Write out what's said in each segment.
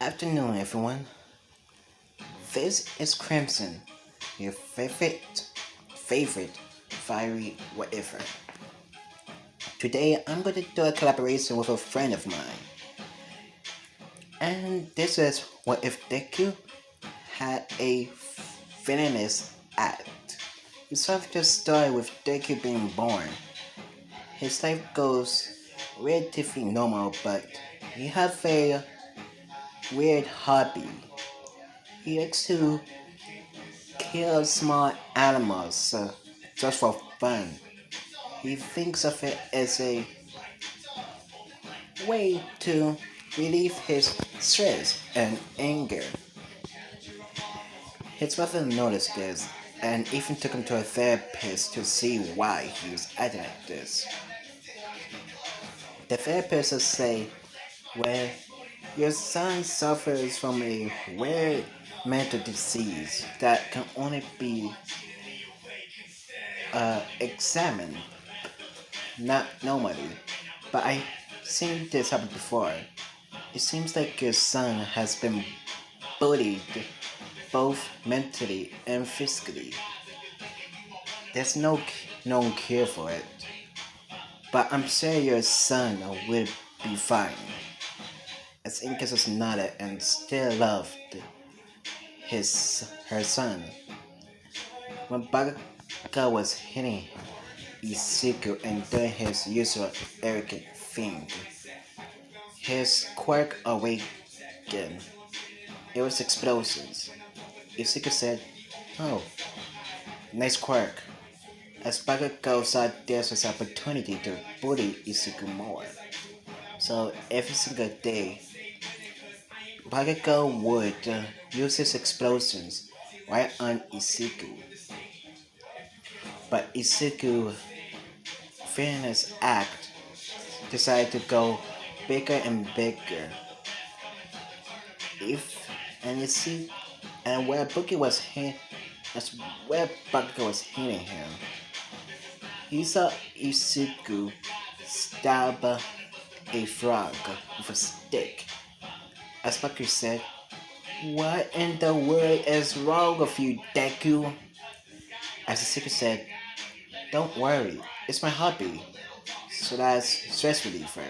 Afternoon, everyone. This is Crimson, your favorite fiery whatever. Today, I'm going to do a collaboration with a friend of mine, and this is what if deku had a villainous act. We start the story with Deku being born. His life goes relatively normal, but he has a weird hobby. He likes to kill small animals just for fun. He thinks of it as a way to relieve his stress and anger. His mother noticed this and even took him to a therapist to see why he was acting like this. The therapist would say, well, your son suffers from a rare mental disease that can only be examined, not normally. But I've seen this happen before. It seems like your son has been bullied both mentally and physically. There's no known cure for it, but I'm sure your son will be fine. As Incas nodded and still loved her son. When Baga was hitting Izuku and doing his usual arrogant thing, his quirk awakened. It was explosions. Izuku said, "Oh, nice quirk." As Baga saw this was opportunity to bully Izuku more. So every single day, Baga would use his explosions right on Izuku. But Izuku, fearing his act, decided to go bigger and bigger. If and you see, and where Bookie was hit, that's where Baga was hitting him. He saw Izuku stab a frog with a stick. As Baku said, "What in the world is wrong with you, Deku?" As Izuku said, "Don't worry, it's my hobby, so that's stress reliever."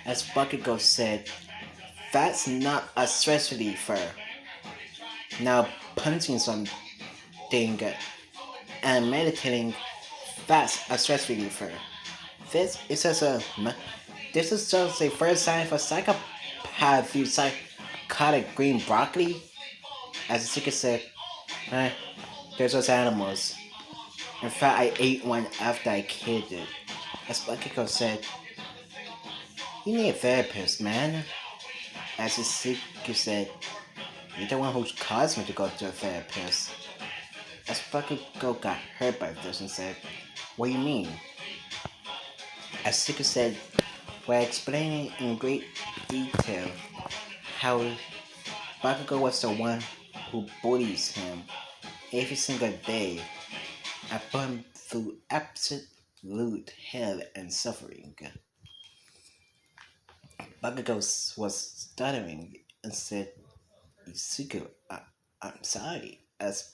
As Bakugo said, "That's not a stress reliever." Now punching something and meditating, that's a stress reliever. This is just a this is just the first sign of a psychopath who psychotic green broccoli. As Izuku said, eh, there's those animals. In fact, I ate one after I killed it. As Bakiko said, you need a therapist, man. As Izuku said, you're the one who caused me to go to a therapist. As Bakiko got hurt by this and said, what do you mean? As Izuku said, while explaining in great detail how Bakugo was the one who bullies him every single day, I put him through absolute hell and suffering. Bakugo was stuttering and said, Izuku, I'm sorry. As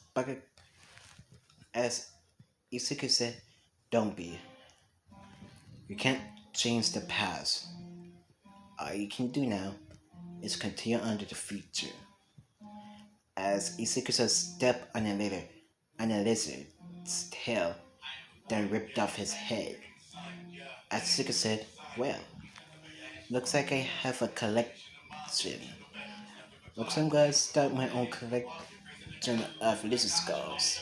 Izuku said, don't be. You can't change the past. All you can do now is continue under the future. As Izuku stepped on a lizard's tail, then ripped off his head. As Izuku said, well, looks like I have a collection. Looks like I'm gonna start my own collection of lizard skulls.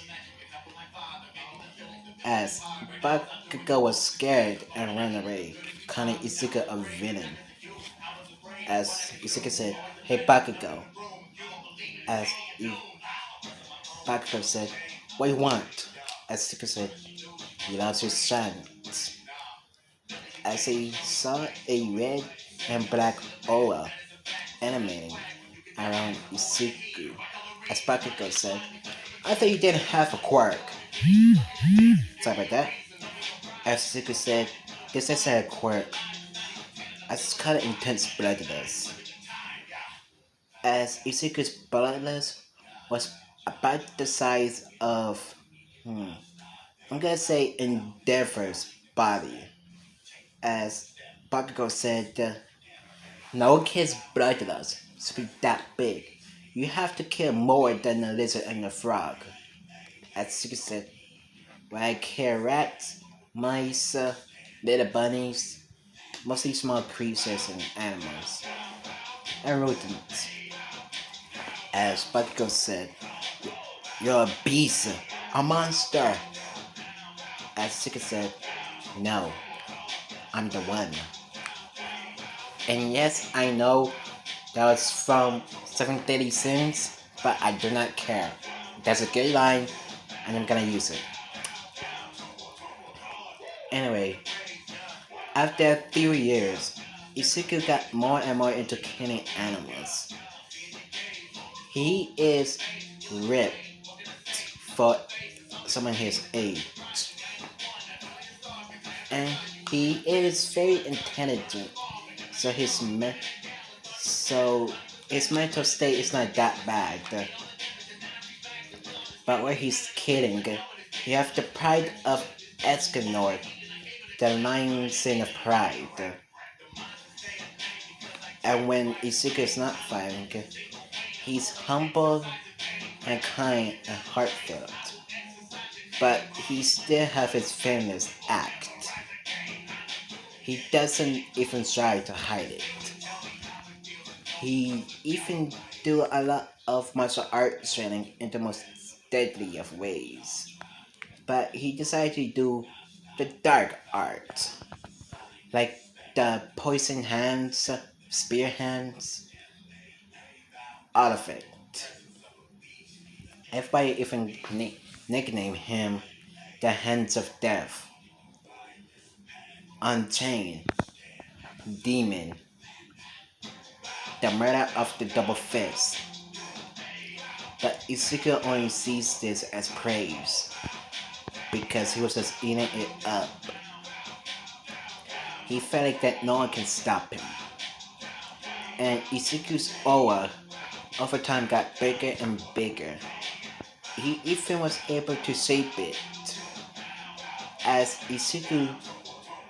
As Bakugo was scared and ran away, calling Izuku a villain. As Izuku said, hey Bakugo. As Bakugo said, what do you want? As Izuku said, he loves his chance. As he saw a red and black aura animating around Izuku. As Bakugo said, I thought you didn't have a quirk. Sorry about that. As Izuku said, this is a quirk. as kind of intense bloodless. As Izuku's bloodless was about the size of, hmm, I'm gonna say Endeavor's body. As Bakugo said, no kid's bloodless to be that big. You have to kill more than a lizard and a frog. As Izuku said, when I kill rats, mice, little bunnies, mostly small creatures and animals, and rodents. As Bakugo said, you're a beast, a monster. As Izuku said, no, I'm the one. And yes, I know that was from 730 Sins, but I do not care. That's a good line, and I'm gonna use it. Anyway, after a few years, Izuku got more and more into killing animals. He is ripped for someone his age, and he is very intelligent. So so his mental state is not that bad. But when he's killing, you have the pride of Escanor, the lion sin of pride. And when Izuku is not fighting, he's humble and kind and heartfelt. But he still has his famous act. He doesn't even try to hide it. He even do a lot of martial art training in the most deadly of ways. But he decided to do the dark art, like the poison hands, spear hands, all of it. Everybody even nickname him the Hands of Death, Unchained, Demon, the murder of the double fist. But Izuku only sees this as praise because he was just eating it up. He felt like that no one can stop him. And Izuku's aura over time got bigger and bigger. He even was able to shape it as Izuku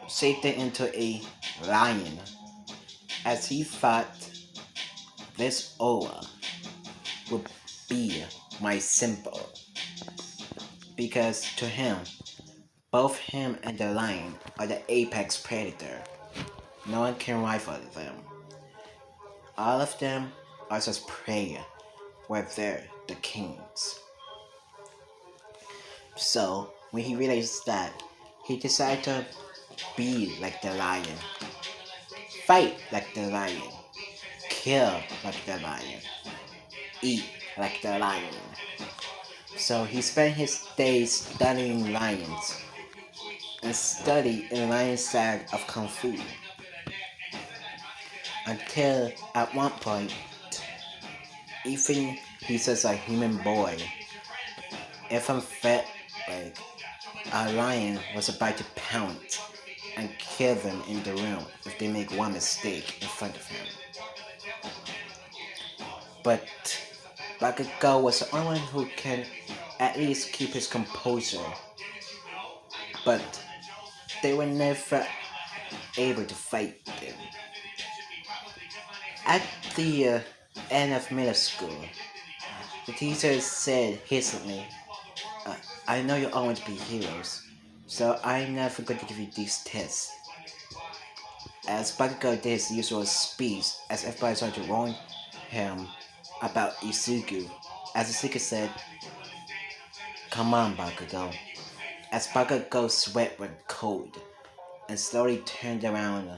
shaped it into a lion as he thought this aura would be my symbol because to him both him and the lion are the apex predator. No one can rival them. All of them are just prey where they're the kings. So when he realized that, he decided to be like the lion, fight like the lion, kill like the lion, eat like the lion. So he spent his days studying lions and studied in lion side of Kung Fu until at one point, even he's just a human boy. If I'm fed like a lion was about to pounce and kill them in the room if they make one mistake in front of him. But Bakugo was the only one who can at least keep his composure. But they were never able to fight them. At the end of middle school, the teacher said hastily, uh, I know you all want to be heroes, so I'm never going to give you these tests. As Bakugo did his usual speech, as everybody started to warn him about Izuku, as Izuku said, come on Bakugo. As Bakugo's sweat went cold, and slowly turned around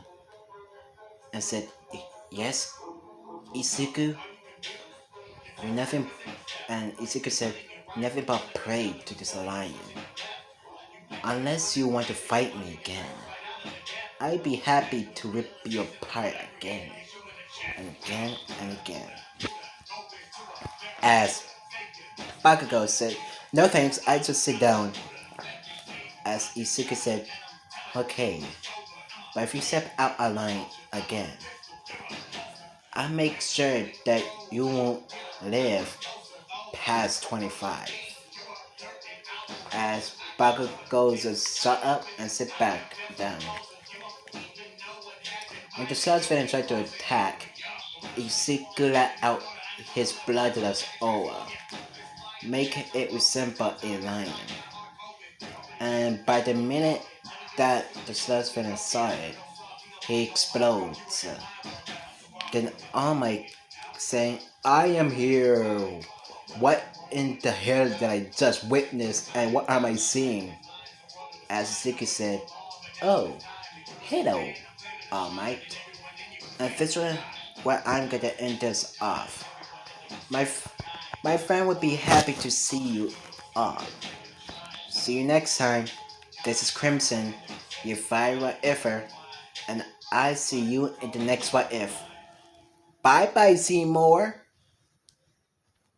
and said, yes, Izuku? You're nothing, and Izuku said, nothing but prey to this lion. Unless you want to fight me again, I'd be happy to rip you apart again, and again, and again. As Bakugo said, no thanks, I just sit down. As Izuku said, okay, but if you step out a line, again. I make sure that you won't live past 25. As Baku goes to shut up and sit back down. When the Swordsman tries to attack, you see let out his bloodless aura, make it resemble a lion. And by the minute that the Swordsman saw it, he explodes. Then All saying, I am here. What in the hell did I just witness and what am I seeing? As Ziki said, oh, hello, All Might. And this is where I'm gonna end this off. My, my friend would be happy to see you all. See you next time. This is Crimson, your fire what iffer, and I see you in the next what if. Bye bye, Seymour.